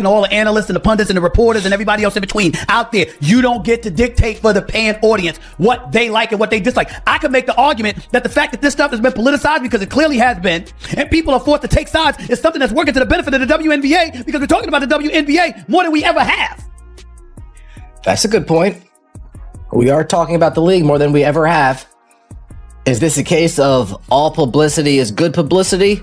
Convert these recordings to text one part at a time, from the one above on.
and all the analysts and the pundits and the reporters and everybody else in between out there. You don't get to dictate for the paying audience what they like and what they dislike. I could make the argument that the fact that this stuff has been politicized, because it clearly has been, and people are forced to take sides, is something that's working to the benefit of the WNBA, because we're talking about the WNBA more than we ever have. That's a good point. We are talking about the league more than we ever have. Is this a case of all publicity is good publicity?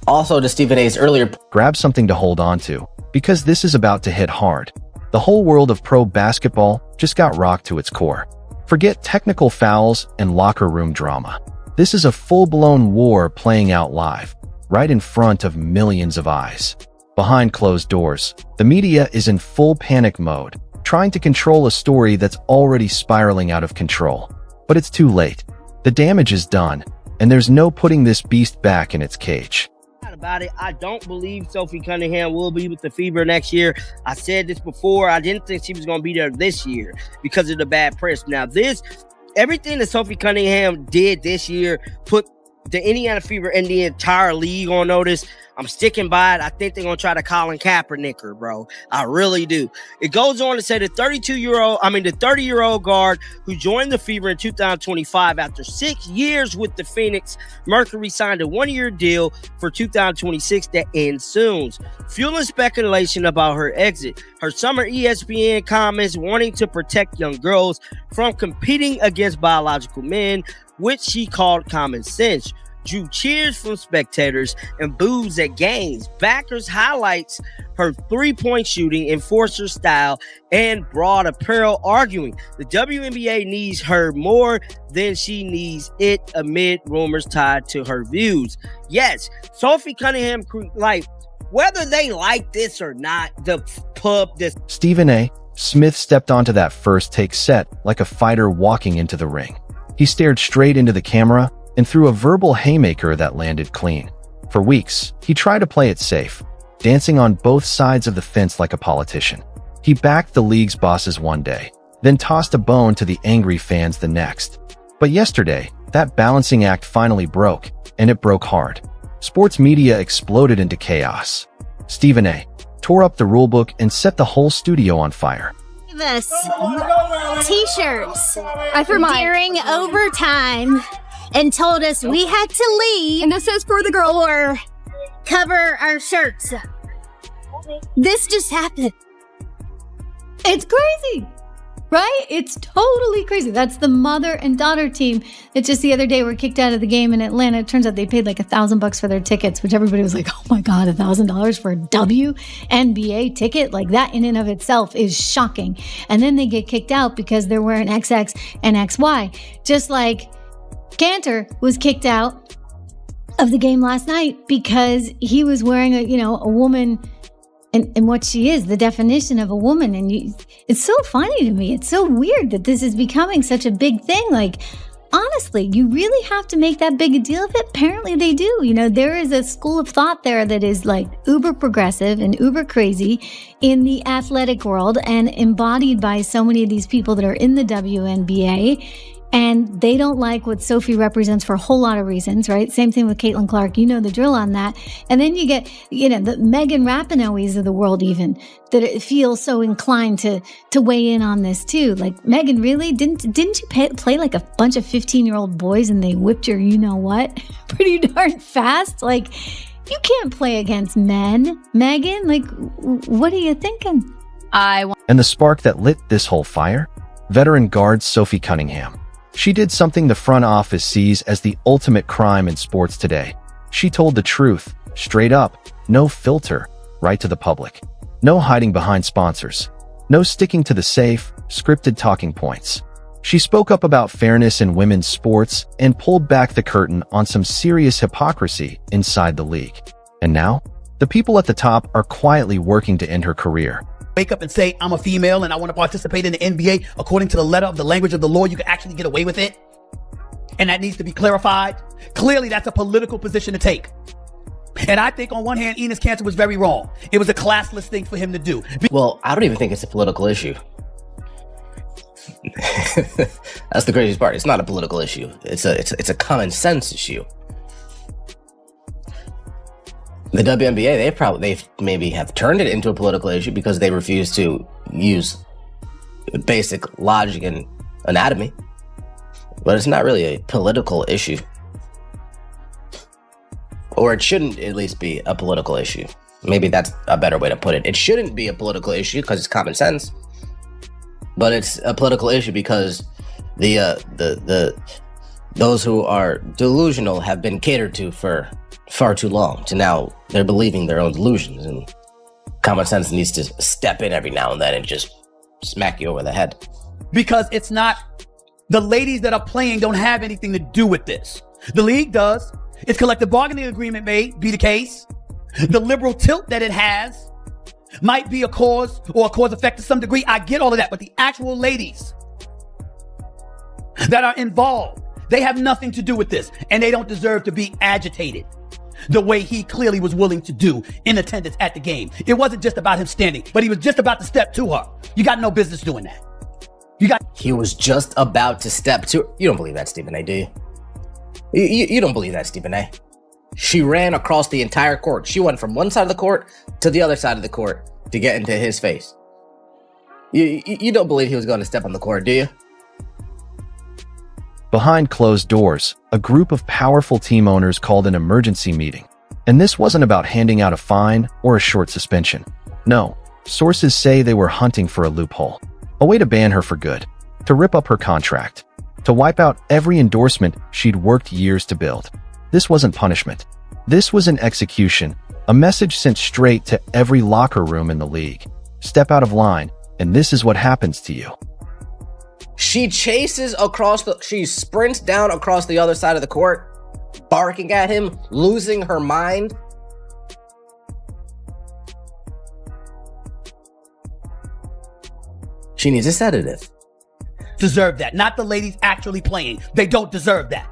Also, to Stephen A's earlier, grab something to hold on to, because this is about to hit hard. The whole world of pro basketball just got rocked to its core. Forget technical fouls and locker room drama. This is a full-blown war playing out live, right in front of millions of eyes. Behind closed doors, the media is in full panic mode, trying to control a story that's already spiraling out of control. But it's too late. The damage is done, and there's no putting this beast back in its cage. About it, I don't believe Sophie Cunningham will be with the Fever next year. I said this before. I didn't think she was going to be there this year because of the bad press. Now, everything that Sophie Cunningham did this year put the Indiana Fever and the entire league on notice. I'm sticking by it. I think they're going to try to Colin Kaepernick her, bro. I really do. It goes on to say the 30-year-old guard who joined the Fever in 2025 after 6 years with the Phoenix Mercury signed a 1-year deal for 2026 that ends soon, fueling speculation about her exit. Her summer ESPN comments wanting to protect young girls from competing against biological men, which she called common sense, drew cheers from spectators and boos at games. Backers highlights her three-point shooting, enforcer style, and broad apparel, arguing the WNBA needs her more than she needs it amid rumors tied to her views. Yes, Sophie Cunningham, whether they like this or not, Stephen A. Smith stepped onto that first take set like a fighter walking into the ring. He stared straight into the camera and threw a verbal haymaker that landed clean. For weeks, he tried to play it safe, dancing on both sides of the fence like a politician. He backed the league's bosses one day, then tossed a bone to the angry fans the next. But yesterday, that balancing act finally broke, and it broke hard. Sports media exploded into chaos. Stephen A. tore up the rulebook and set the whole studio on fire. This t-shirts during overtime and told us we had to leave, and this is for the girl, or cover our shirts. This just happened. It's crazy, right? It's totally crazy. That's the mother and daughter team that just the other day were kicked out of the game in Atlanta. It turns out they paid like $1,000 for their tickets, which everybody was like, oh my God, $1,000 for a WNBA ticket? Like that in and of itself is shocking. And then they get kicked out because they're wearing XX and XY. Just like Cantor was kicked out of the game last night because he was wearing a woman and what she is, the definition of a woman. And it's so funny to me. It's so weird that this is becoming such a big thing. Like, honestly, you really have to make that big a deal of it? Apparently they do. There is a school of thought there that is like uber progressive and uber crazy in the athletic world and embodied by so many of these people that are in the WNBA. And they don't like what Sophie represents for a whole lot of reasons, right? Same thing with Caitlin Clark. You know the drill on that. And then you get, the Megan Rapinoe's of the world even, that it feels so inclined to weigh in on this too. Like, Megan, really? Didn't you play like a bunch of 15-year-old boys and they whipped your you-know-what pretty darn fast? Like, you can't play against men, Megan. Like, what are you thinking? And the spark that lit this whole fire? Veteran guard Sophie Cunningham. She did something the front office sees as the ultimate crime in sports today. She told the truth, straight up, no filter, right to the public. No hiding behind sponsors. No sticking to the safe, scripted talking points. She spoke up about fairness in women's sports and pulled back the curtain on some serious hypocrisy inside the league. And now, the people at the top are quietly working to end her career. Wake up and say, I'm a female and I want to participate in the NBA according to the letter of the language of the law, you can actually get away with it. And that needs to be clarified. Clearly, that's a political position to take. And I think on one hand, Enes Kanter was very wrong. It was a classless thing for him to do. Well, I don't even think it's a political issue. That's the craziest part. It's not a political issue. It's a common sense issue. The WNBA, they maybe have turned it into a political issue because they refuse to use basic logic and anatomy. But it's not really a political issue. Or it shouldn't at least be a political issue. Maybe that's a better way to put it. It shouldn't be a political issue because it's common sense. But it's a political issue because those who are delusional have been catered to for far too long. To now they're believing their own delusions, and common sense needs to step in every now and then and just smack you over the head. Because it's not, the ladies that are playing don't have anything to do with this. The league does. Its collective bargaining agreement may be the case. The liberal tilt that it has might be a cause or a cause effect to some degree. I get all of that, but the actual ladies that are involved, they have nothing to do with this, and they don't deserve to be agitated the way he clearly was willing to do in attendance at the game. It wasn't just about him standing, but he was just about to step to her. You got no business doing that. He was just about to step to. You don't believe that, Stephen A, do you? You don't believe that, Stephen A. She ran across the entire court. She went from one side of the court to the other side of the court to get into his face. You don't believe he was going to step on the court, do you? Behind closed doors, a group of powerful team owners called an emergency meeting. And this wasn't about handing out a fine or a short suspension. No, sources say they were hunting for a loophole. A way to ban her for good. To rip up her contract. To wipe out every endorsement she'd worked years to build. This wasn't punishment. This was an execution. A message sent straight to every locker room in the league. Step out of line, and this is what happens to you. She she sprints down across the other side of the court, barking at him, losing her mind. She needs a sedative. Deserve that. Not the ladies actually playing. They don't deserve that.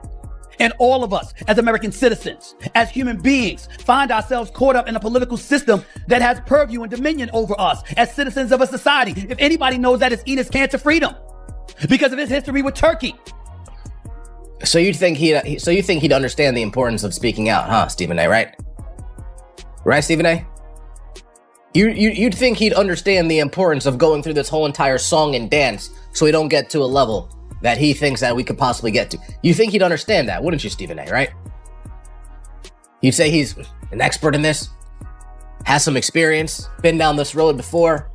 And all of us, as American citizens, as human beings, find ourselves caught up in a political system that has purview and dominion over us as citizens of a society. If anybody knows that, it's Enos Cantor Freedom, because of his history with Turkey. So you think he'd understand the importance of speaking out, huh, Stephen A, right? Right, Stephen A? You'd think he'd understand the importance of going through this whole entire song and dance so we don't get to a level that he thinks that we could possibly get to. You think he'd understand that, wouldn't you, Stephen A, right? You'd say he's an expert in this, has some experience, been down this road before,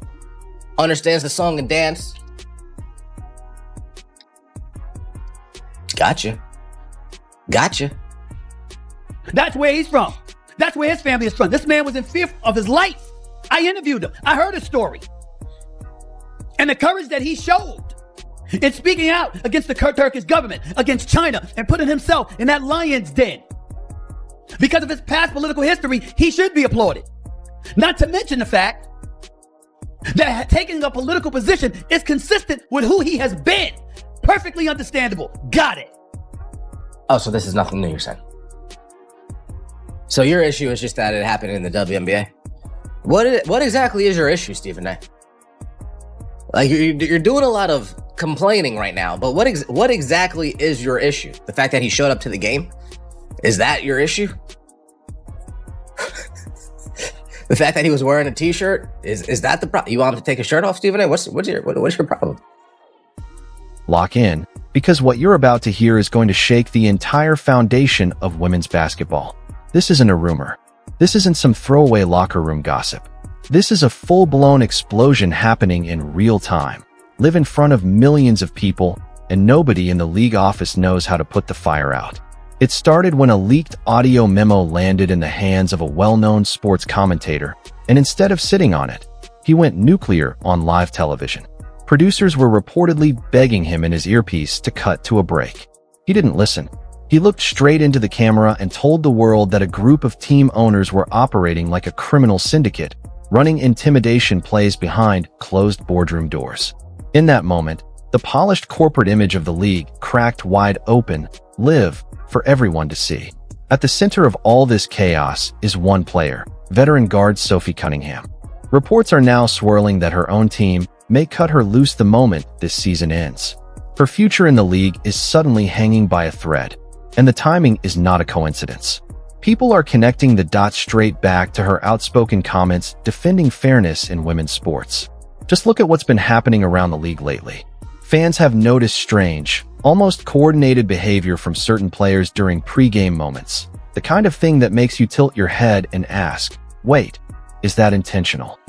understands the song and dance. Gotcha. That's where he's from. That's where his family is from. This man was in fear of his life. I interviewed him. I heard his story. And the courage that he showed in speaking out against the Turkish government, against China, and putting himself in that lion's den. Because of his past political history, he should be applauded. Not to mention the fact that taking a political position is consistent with who he has been. Perfectly understandable. Got it. Oh, so this is nothing new, you're saying? So your issue is just that it happened in the WNBA? What exactly is your issue, Stephen A? Like, you're doing a lot of complaining right now, but what exactly is your issue? The fact that he showed up to the game? Is that your issue? The fact that he was wearing a t-shirt? Is that the problem? You want him to take his shirt off, Stephen A? What's your problem? Lock in, because what you're about to hear is going to shake the entire foundation of women's basketball. This isn't a rumor. This isn't some throwaway locker room gossip. This is a full-blown explosion happening in real time, live in front of millions of people, and nobody in the league office knows how to put the fire out. It started when a leaked audio memo landed in the hands of a well-known sports commentator, and instead of sitting on it, he went nuclear on live television. Producers were reportedly begging him in his earpiece to cut to a break. He didn't listen. He looked straight into the camera and told the world that a group of team owners were operating like a criminal syndicate, running intimidation plays behind closed boardroom doors. In that moment, the polished corporate image of the league cracked wide open, live, for everyone to see. At the center of all this chaos is one player, veteran guard Sophie Cunningham. Reports are now swirling that her own team may cut her loose the moment this season ends. Her future in the league is suddenly hanging by a thread, and the timing is not a coincidence. People are connecting the dots straight back to her outspoken comments defending fairness in women's sports. Just look at what's been happening around the league lately. Fans have noticed strange, almost coordinated behavior from certain players during pre-game moments. The kind of thing that makes you tilt your head and ask, wait, is that intentional?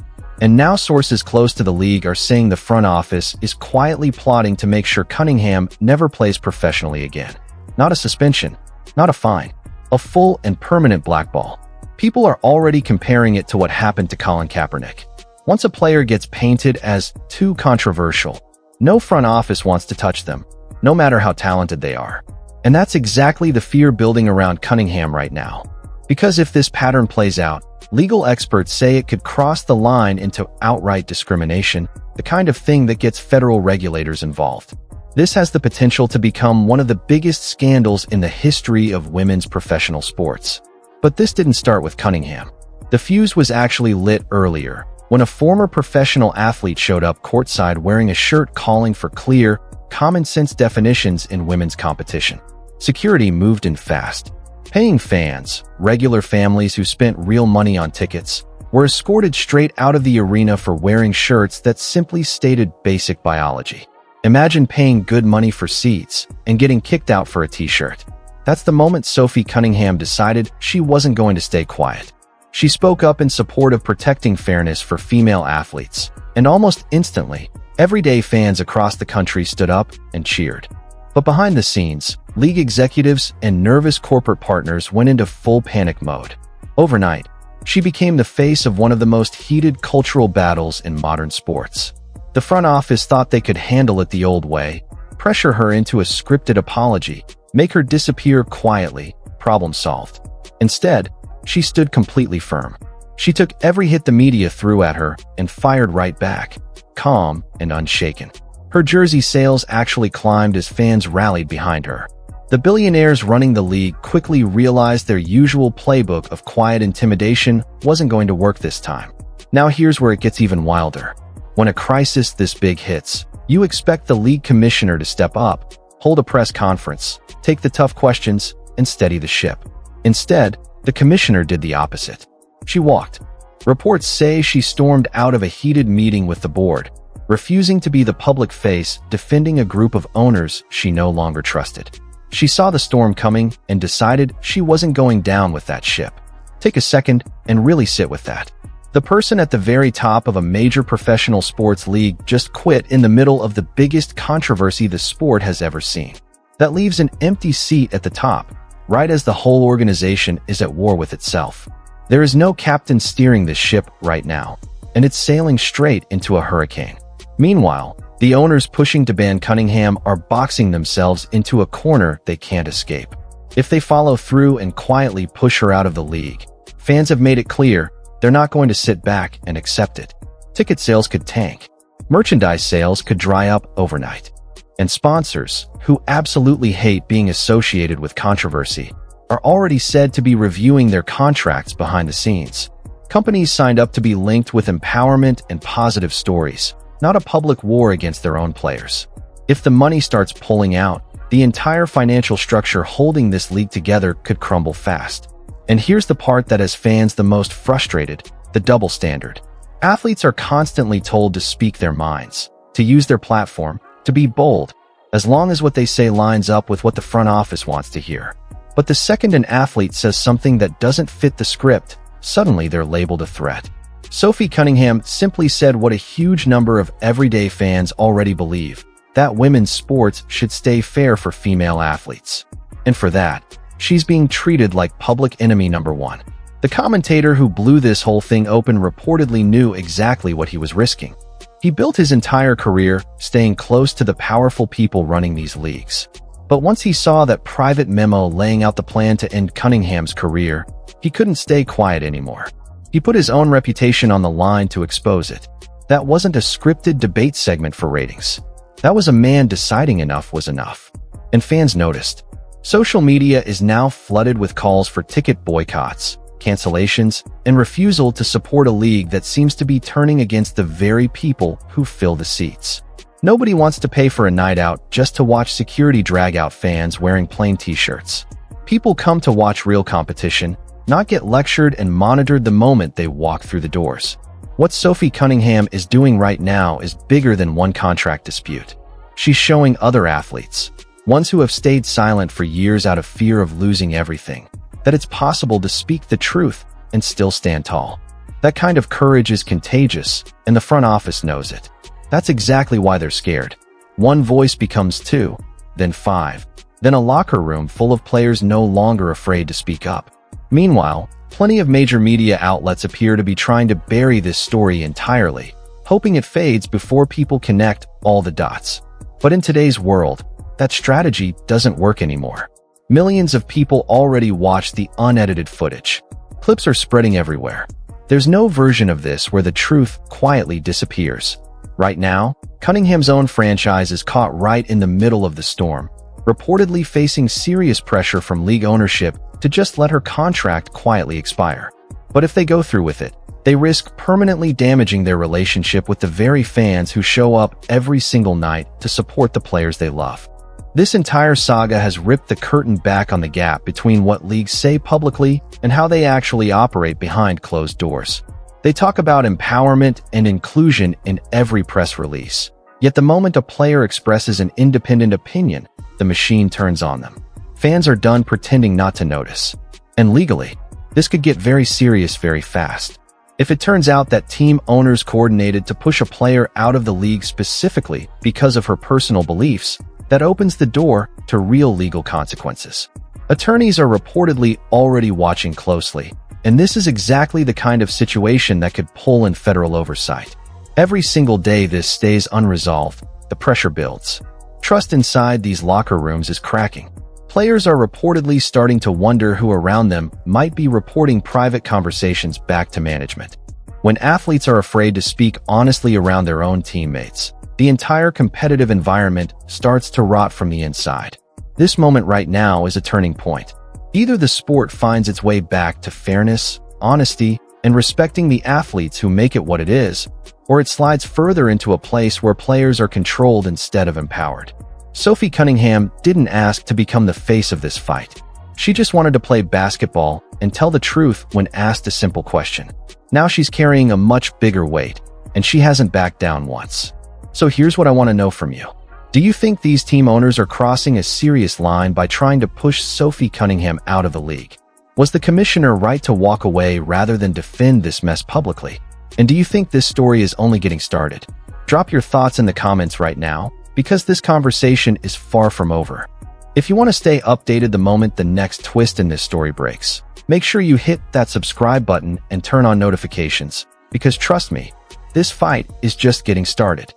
And now sources close to the league are saying the front office is quietly plotting to make sure Cunningham never plays professionally again. Not a suspension, not a fine, a full and permanent blackball. People are already comparing it to what happened to Colin Kaepernick. Once a player gets painted as too controversial, no front office wants to touch them, no matter how talented they are. And that's exactly the fear building around Cunningham right now. Because if this pattern plays out, legal experts say it could cross the line into outright discrimination, the kind of thing that gets federal regulators involved. This has the potential to become one of the biggest scandals in the history of women's professional sports. But this didn't start with Cunningham. The fuse was actually lit earlier, when a former professional athlete showed up courtside wearing a shirt calling for clear, common-sense definitions in women's competition. Security moved in fast. Paying fans, regular families who spent real money on tickets, were escorted straight out of the arena for wearing shirts that simply stated basic biology. Imagine paying good money for seats and getting kicked out for a t-shirt. That's the moment Sophie Cunningham decided she wasn't going to stay quiet. She spoke up in support of protecting fairness for female athletes, and almost instantly, everyday fans across the country stood up and cheered. But behind the scenes, league executives and nervous corporate partners went into full panic mode. Overnight, she became the face of one of the most heated cultural battles in modern sports. The front office thought they could handle it the old way, pressure her into a scripted apology, make her disappear quietly, problem solved. Instead, she stood completely firm. She took every hit the media threw at her and fired right back, calm and unshaken. Her jersey sales actually climbed as fans rallied behind her. The billionaires running the league quickly realized their usual playbook of quiet intimidation wasn't going to work this time. Now here's where it gets even wilder. When a crisis this big hits, you expect the league commissioner to step up, hold a press conference, take the tough questions, and steady the ship. Instead, the commissioner did the opposite. She walked. Reports say she stormed out of a heated meeting with the board, refusing to be the public face defending a group of owners she no longer trusted. She saw the storm coming and decided she wasn't going down with that ship. Take a second and really sit with that. The person at the very top of a major professional sports league just quit in the middle of the biggest controversy the sport has ever seen. That leaves an empty seat at the top, right as the whole organization is at war with itself. There is no captain steering this ship right now, and it's sailing straight into a hurricane. Meanwhile, the owners pushing to ban Cunningham are boxing themselves into a corner they can't escape. If they follow through and quietly push her out of the league, fans have made it clear they're not going to sit back and accept it. Ticket sales could tank. Merchandise sales could dry up overnight. And sponsors, who absolutely hate being associated with controversy, are already said to be reviewing their contracts behind the scenes. Companies signed up to be linked with empowerment and positive stories, not a public war against their own players. If the money starts pulling out, the entire financial structure holding this league together could crumble fast. And here's the part that has fans the most frustrated, the double standard. Athletes are constantly told to speak their minds, to use their platform, to be bold, as long as what they say lines up with what the front office wants to hear. But the second an athlete says something that doesn't fit the script, suddenly they're labeled a threat. Sophie Cunningham simply said what a huge number of everyday fans already believe, that women's sports should stay fair for female athletes. And for that, she's being treated like public enemy number one. The commentator who blew this whole thing open reportedly knew exactly what he was risking. He built his entire career staying close to the powerful people running these leagues. But once he saw that private memo laying out the plan to end Cunningham's career, he couldn't stay quiet anymore. He put his own reputation on the line to expose it. That wasn't a scripted debate segment for ratings. That was a man deciding enough was enough. And fans noticed. Social media is now flooded with calls for ticket boycotts, cancellations, and refusal to support a league that seems to be turning against the very people who fill the seats. Nobody wants to pay for a night out just to watch security drag out fans wearing plain t-shirts. People come to watch real competition, not get lectured and monitored the moment they walk through the doors. What Sophie Cunningham is doing right now is bigger than one contract dispute. She's showing other athletes, ones who have stayed silent for years out of fear of losing everything, that it's possible to speak the truth and still stand tall. That kind of courage is contagious, and the front office knows it. That's exactly why they're scared. One voice becomes two, then five, then a locker room full of players no longer afraid to speak up. Meanwhile, plenty of major media outlets appear to be trying to bury this story entirely, hoping it fades before people connect all the dots. But in today's world, that strategy doesn't work anymore. Millions of people already watch the unedited footage. Clips are spreading everywhere. There's no version of this where the truth quietly disappears. Right now, Cunningham's own franchise is caught right in the middle of the storm, reportedly facing serious pressure from league ownership to just let her contract quietly expire. But if they go through with it, they risk permanently damaging their relationship with the very fans who show up every single night to support the players they love. This entire saga has ripped the curtain back on the gap between what leagues say publicly and how they actually operate behind closed doors. They talk about empowerment and inclusion in every press release. Yet the moment a player expresses an independent opinion, the machine turns on them. Fans are done pretending not to notice. And legally, this could get very serious very fast. If it turns out that team owners coordinated to push a player out of the league specifically because of her personal beliefs, that opens the door to real legal consequences. Attorneys are reportedly already watching closely, and this is exactly the kind of situation that could pull in federal oversight. Every single day this stays unresolved, the pressure builds. Trust inside these locker rooms is cracking. Players are reportedly starting to wonder who around them might be reporting private conversations back to management. When athletes are afraid to speak honestly around their own teammates, the entire competitive environment starts to rot from the inside. This moment right now is a turning point. Either the sport finds its way back to fairness, honesty, and respecting the athletes who make it what it is, or it slides further into a place where players are controlled instead of empowered. Sophie Cunningham didn't ask to become the face of this fight. She just wanted to play basketball and tell the truth when asked a simple question. Now she's carrying a much bigger weight, and she hasn't backed down once. So here's what I want to know from you. Do you think these team owners are crossing a serious line by trying to push Sophie Cunningham out of the league? Was the commissioner right to walk away rather than defend this mess publicly? And do you think this story is only getting started? Drop your thoughts in the comments right now, because this conversation is far from over. If you want to stay updated the moment the next twist in this story breaks, make sure you hit that subscribe button and turn on notifications, because trust me, this fight is just getting started.